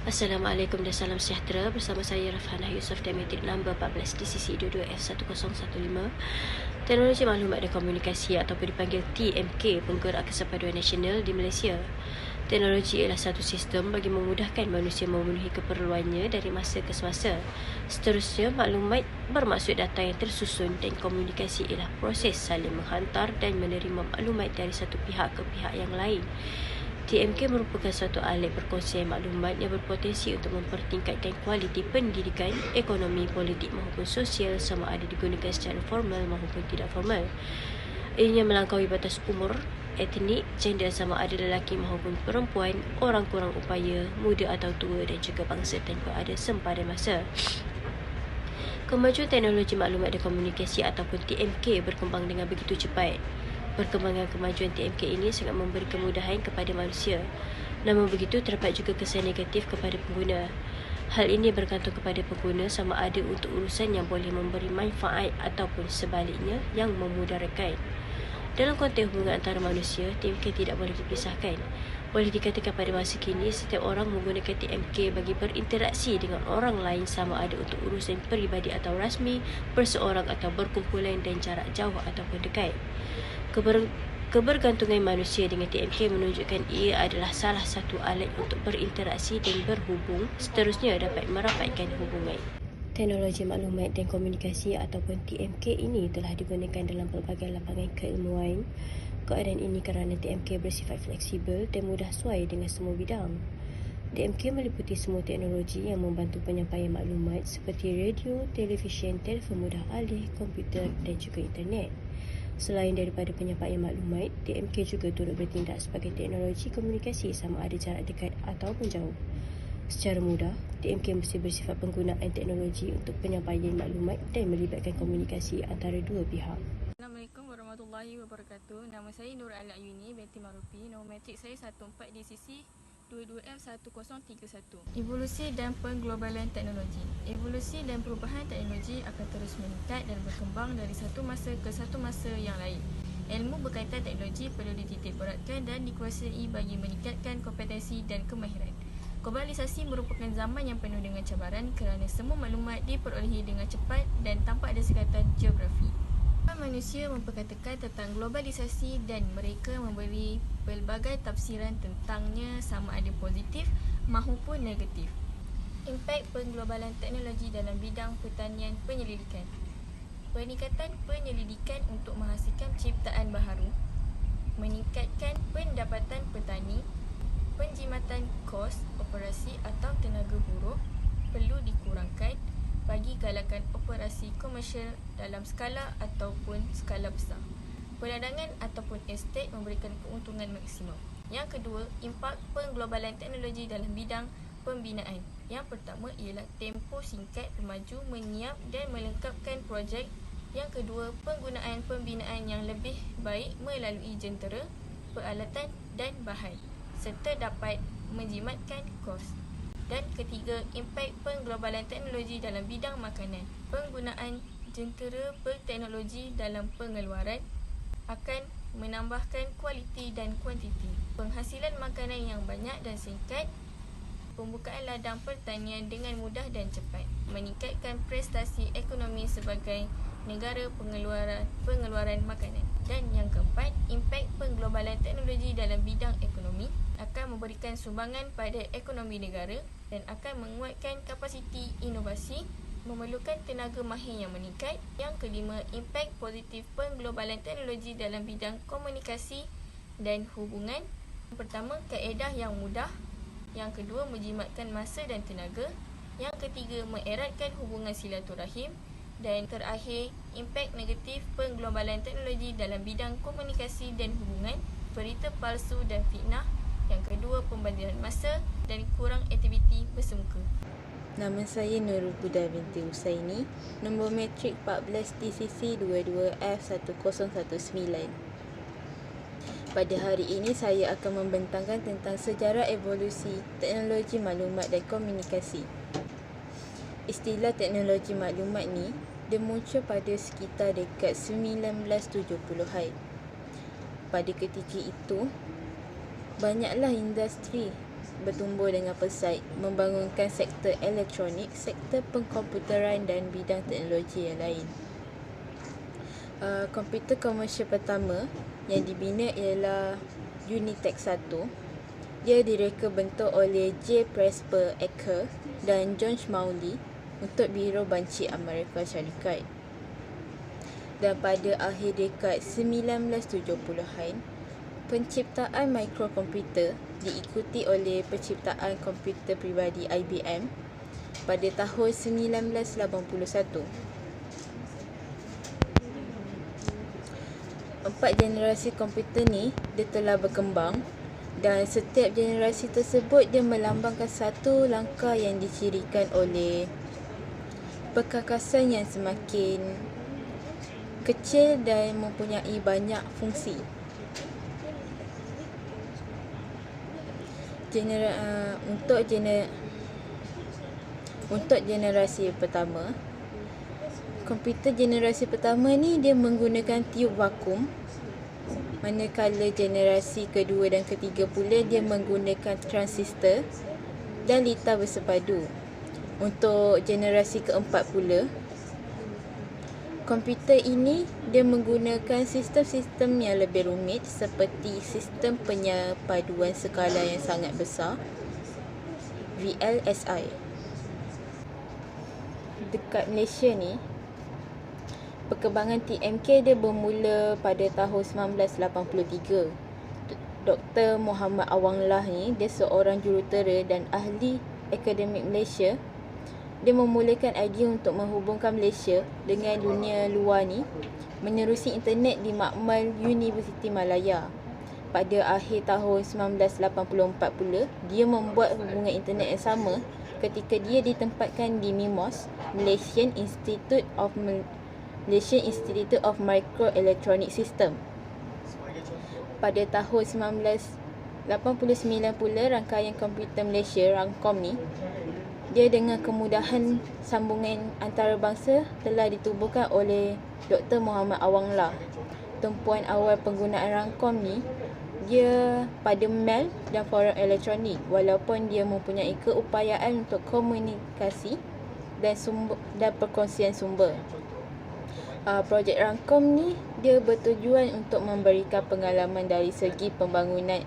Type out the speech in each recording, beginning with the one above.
Assalamualaikum dan salam sejahtera. Bersama saya Rafhanah Yusof dan metrik nombor 14 DCC 22F1015. Teknologi Maklumat dan Komunikasi ataupun dipanggil TMK, Penggerak Kesepaduan Nasional di Malaysia. Teknologi ialah satu sistem bagi memudahkan manusia memenuhi keperluannya dari masa ke semasa. Seterusnya, maklumat bermaksud data yang tersusun dan komunikasi ialah proses saling menghantar dan menerima maklumat dari satu pihak ke pihak yang lain. TMK merupakan suatu alat perkongsian maklumat yang berpotensi untuk mempertingkatkan kualiti pendidikan, ekonomi, politik maupun sosial sama ada digunakan secara formal maupun tidak formal. Ianya melampaui batas umur, etnik, gender sama ada lelaki maupun perempuan, orang kurang upaya, muda atau tua dan juga bangsa tanpa ada sempadan masa. Kemajuan teknologi maklumat dan komunikasi ataupun TMK berkembang dengan begitu cepat. Perkembangan kemajuan TMK ini sangat memberi kemudahan kepada manusia. Namun begitu, terdapat juga kesan negatif kepada pengguna. Hal ini bergantung kepada pengguna sama ada untuk urusan yang boleh memberi manfaat ataupun sebaliknya yang memudaratkan. Dalam konteks hubungan antara manusia, TMK tidak boleh dipisahkan. Boleh dikatakan pada masa kini, setiap orang menggunakan TMK bagi berinteraksi dengan orang lain sama ada untuk urusan peribadi atau rasmi, perseorang atau berkumpulan dan jarak jauh ataupun dekat. Kebergantungan manusia dengan TMK menunjukkan ia adalah salah satu alat untuk berinteraksi dan berhubung, seterusnya dapat merapatkan hubungan. Teknologi maklumat dan komunikasi ataupun TMK ini telah digunakan dalam pelbagai lapangan keilmuan. Keadaan ini kerana TMK bersifat fleksibel dan mudah sesuai dengan semua bidang. TMK meliputi semua teknologi yang membantu penyampaian maklumat seperti radio, televisyen, telefon mudah alih, komputer dan juga internet. Selain daripada penyampaian maklumat, TMK juga turut bertindak sebagai teknologi komunikasi sama ada jarak dekat ataupun jauh. Secara mudah, TMK mesti bersifat penggunaan teknologi untuk penyampaian maklumat dan melibatkan komunikasi antara dua pihak. Assalamualaikum warahmatullahi wabarakatuh. Nama saya Nur Al-Ayuni binti Marufi. Nombor metrik saya 14 DCC 22F1031. Evolusi dan pengglobalan teknologi. Evolusi dan perubahan teknologi akan terus meningkat dan berkembang dari satu masa ke satu masa yang lain. Ilmu berkaitan teknologi perlu dititik beratkan dan dikuasai bagi meningkatkan kompetensi dan kemahiran. Globalisasi merupakan zaman yang penuh dengan cabaran kerana semua maklumat diperolehi dengan cepat dan tanpa ada sekatan geografi. Manusia memperkatakan tentang globalisasi dan mereka memberi pelbagai tafsiran tentangnya sama ada positif maupun negatif. Impak pengglobalan teknologi dalam bidang pertanian penyelidikan. Peningkatan penyelidikan untuk menghasilkan ciptaan baharu, meningkatkan pendapatan petani, penjimatan kos operasi atau tenaga buruh perlu dikurangkan bagi galakan operasi komersial dalam skala ataupun skala besar. Peladangan ataupun estet memberikan keuntungan maksimum. Yang kedua, impak pengglobalan teknologi dalam bidang pembinaan. Yang pertama ialah tempoh singkat pemaju menyiap dan melengkapkan projek. Yang kedua, penggunaan pembinaan yang lebih baik melalui jentera, peralatan dan bahan serta dapat menjimatkan kos. Dan ketiga, impak pengglobalan teknologi dalam bidang makanan. Penggunaan jentera berteknologi dalam pengeluaran akan menambahkan kualiti dan kuantiti. Penghasilan makanan yang banyak dan singkat, pembukaan ladang pertanian dengan mudah dan cepat, meningkatkan prestasi ekonomi sebagai negara pengeluaran makanan. Dan yang keempat, impak pengglobalan teknologi dalam bidang ekonomi akan memberikan sumbangan pada ekonomi negara dan akan menguatkan kapasiti inovasi, memerlukan tenaga mahir yang meningkat. Yang kelima, impak positif pengglobalan teknologi dalam bidang komunikasi dan hubungan. Yang pertama, kaedah yang mudah. Yang kedua, menjimatkan masa dan tenaga. Yang ketiga, mengeratkan hubungan silaturahim. Dan terakhir, impak negatif pengglobalan teknologi dalam bidang komunikasi dan hubungan, berita palsu dan fitnah. Yang kedua, pembadilan masa dan kurang aktiviti bersemuka. Nama saya Nurul Huda binti Husaini. Nombor metrik 14 DCC 22F1019. Pada hari ini saya akan membentangkan tentang sejarah evolusi teknologi maklumat dan komunikasi. Istilah teknologi maklumat ni dia muncul pada sekitar dekad 1970-an. Pada ketika itu, banyaklah industri bertumbuh dengan pesat, membangunkan sektor elektronik, sektor pengkomputeran dan bidang teknologi yang lain. Komputer komersial pertama yang dibina ialah Unitec 1. Dia direka bentuk oleh J. Presper Ecker dan John Smalley untuk Biro Bancik Amerika Syarikat. Dan pada akhir dekad 1970-an, penciptaan mikrokomputer diikuti oleh penciptaan komputer peribadi IBM pada tahun 1981. 4 generasi komputer ni dia telah berkembang dan setiap generasi tersebut dia melambangkan satu langkah yang dicirikan oleh perkakasan yang semakin kecil dan mempunyai banyak fungsi. Untuk generasi pertama, komputer generasi pertama ni dia menggunakan tiub vakum, manakala generasi kedua dan ketiga pula dia menggunakan transistor dan litar bersepadu. Untuk generasi keempat pula, komputer ini dia menggunakan sistem-sistem yang lebih rumit seperti sistem penyapaduan skala yang sangat besar, VLSI. Dekat Malaysia ni, perkembangan TMK dia bermula pada tahun 1983. Dr. Muhammad Awanglah ni, dia seorang jurutera dan ahli akademik Malaysia. Dia memulakan idea untuk menghubungkan Malaysia dengan dunia luar ni menerusi internet di makmal Universiti Malaya. Pada akhir tahun 1984 pula, dia membuat hubungan internet yang sama ketika dia ditempatkan di MIMOS, Malaysian Institute of Microelectronic System. Pada tahun 1989 pula, rangkaian komputer Malaysia, RANCOM ni, dia dengan kemudahan sambungan antarabangsa telah ditubuhkan oleh Dr. Muhammad Awanglah. Tumpuan awal penggunaan RANCOM ni, dia pada mail dan forum elektronik, walaupun dia mempunyai keupayaan untuk komunikasi dan perkongsian sumber. Projek RANCOM ni dia bertujuan untuk memberikan pengalaman dari segi pembangunan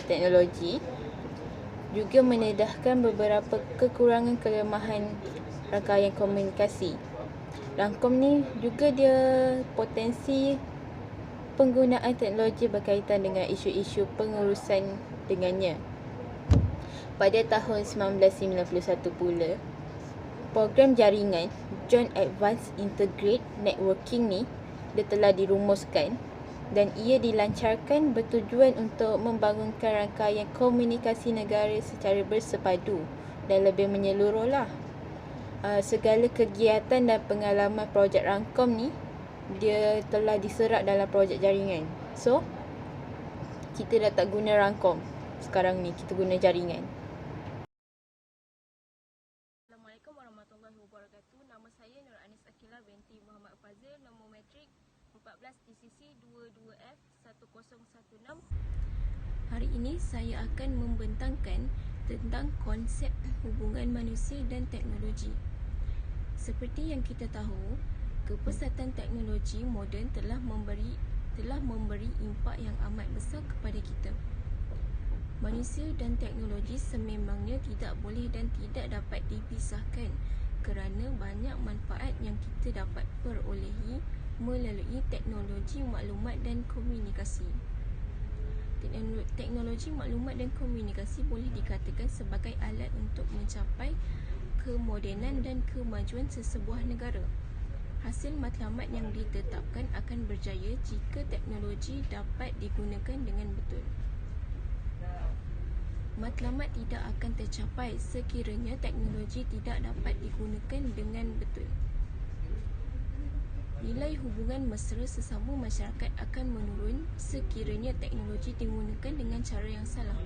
teknologi, juga mendedahkan beberapa kekurangan kelemahan rangkaian komunikasi. RANCOM ni juga dia potensi penggunaan teknologi berkaitan dengan isu-isu pengurusan dengannya. Pada tahun 1991 pula, program jaringan Joint Advanced Integrated Networking ni dia telah dirumuskan dan ia dilancarkan bertujuan untuk membangunkan rangkaian komunikasi negara secara bersepadu dan lebih menyeluruh lah. Segala kegiatan dan pengalaman projek RANCOM ni dia telah diserap dalam projek jaringan. So, kita dah tak guna RANCOM. Sekarang ni kita guna jaringan. Assalamualaikum warahmatullahi wabarakatuh. Nama saya Nur Anis Akila binti Muhammad Fazil, nombor matrik 14 TCC 22F1016. Hari ini saya akan membentangkan tentang konsep hubungan manusia dan teknologi. Seperti yang kita tahu, kepesatan teknologi moden telah memberi impak yang amat besar kepada kita. Manusia dan teknologi sememangnya tidak boleh dan tidak dapat dipisahkan kerana banyak manfaat yang kita dapat perolehi melalui teknologi maklumat dan komunikasi. Teknologi maklumat dan komunikasi boleh dikatakan sebagai alat untuk mencapai kemodenan dan kemajuan sesebuah negara. Hasil matlamat yang ditetapkan akan berjaya jika teknologi dapat digunakan dengan betul. Matlamat tidak akan tercapai sekiranya teknologi tidak dapat digunakan dengan betul. Nilai hubungan mesra sesama masyarakat akan menurun sekiranya teknologi digunakan dengan cara yang salah.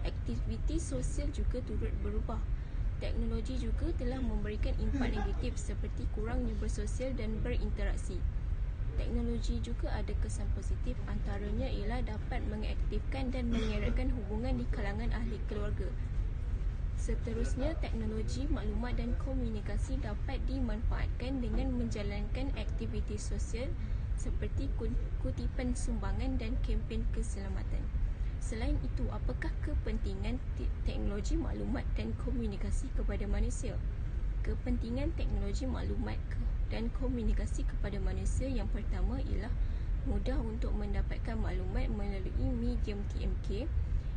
Aktiviti sosial juga turut berubah. Teknologi juga telah memberikan impak negatif seperti kurangnya bersosial dan berinteraksi. Teknologi juga ada kesan positif, antaranya ialah dapat mengaktifkan dan mengeratkan hubungan di kalangan ahli keluarga. Seterusnya, teknologi maklumat dan komunikasi dapat dimanfaatkan dengan menjalankan aktiviti sosial seperti kutipan sumbangan dan kempen keselamatan. Selain itu, apakah kepentingan teknologi maklumat dan komunikasi kepada manusia? Kepentingan teknologi maklumat dan komunikasi kepada manusia yang pertama ialah mudah untuk mendapatkan maklumat melalui medium TMK.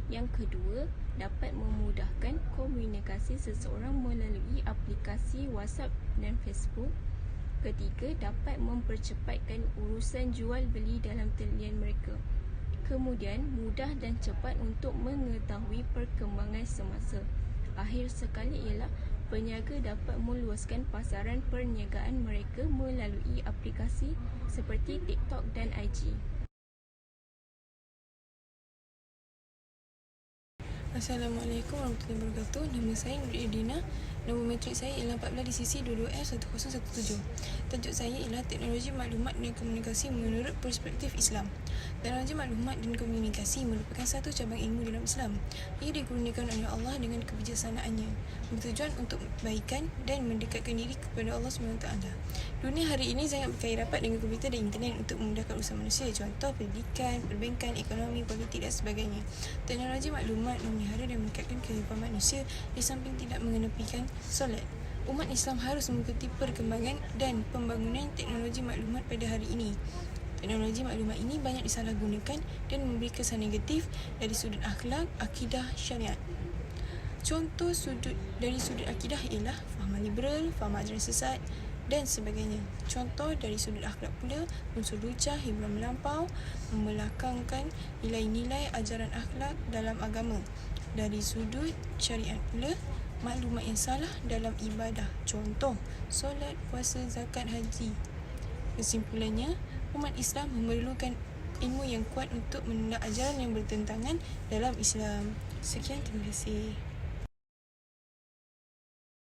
Yang kedua, dapat memudahkan komunikasi seseorang melalui aplikasi WhatsApp dan Facebook. Ketiga, dapat mempercepatkan urusan jual beli dalam talian mereka. Kemudian, mudah dan cepat untuk mengetahui perkembangan semasa. Akhir sekali ialah peniaga dapat meluaskan pasaran perniagaan mereka melalui aplikasi seperti TikTok dan IG. Assalamualaikum warahmatullahi wabarakatuh. Nama saya Nur Edina. Nombor matrik saya ialah 14 di sisi 22F1017. Tajuk saya ialah teknologi maklumat dan komunikasi menurut perspektif Islam. Teknologi maklumat dan komunikasi merupakan satu cabang ilmu dalam Islam. Ia dikurniakan oleh Allah dengan kebijaksanaannya, bertujuan untuk kebaikan dan mendekatkan diri kepada Allah SWT. Dunia hari ini sangat berkaya rapat dengan komputer dan internet untuk memudahkan urusan manusia, contoh pendidikan, perbankan, ekonomi, politik dan sebagainya. Teknologi maklumat memelihara dan meningkatkan kehidupan manusia di samping tidak mengenepikan solat. Umat Islam harus mengikuti perkembangan dan pembangunan teknologi maklumat pada hari ini. Teknologi maklumat ini banyak disalahgunakan dan memberi kesan negatif dari sudut akhlak, akidah, syariat. Contoh dari sudut akidah ialah fahaman liberal, fahaman ajaran sesat dan sebagainya. Contoh dari sudut akhlak pula, unsur lucah, hiburan melampau, membelakangkan nilai-nilai ajaran akhlak dalam agama. Dari sudut syariat pula, maklumat yang salah dalam ibadah. Contoh, solat, puasa, zakat, haji. Kesimpulannya, umat Islam memerlukan ilmu yang kuat untuk menolak ajaran yang bertentangan dalam Islam. Sekian, terima kasih.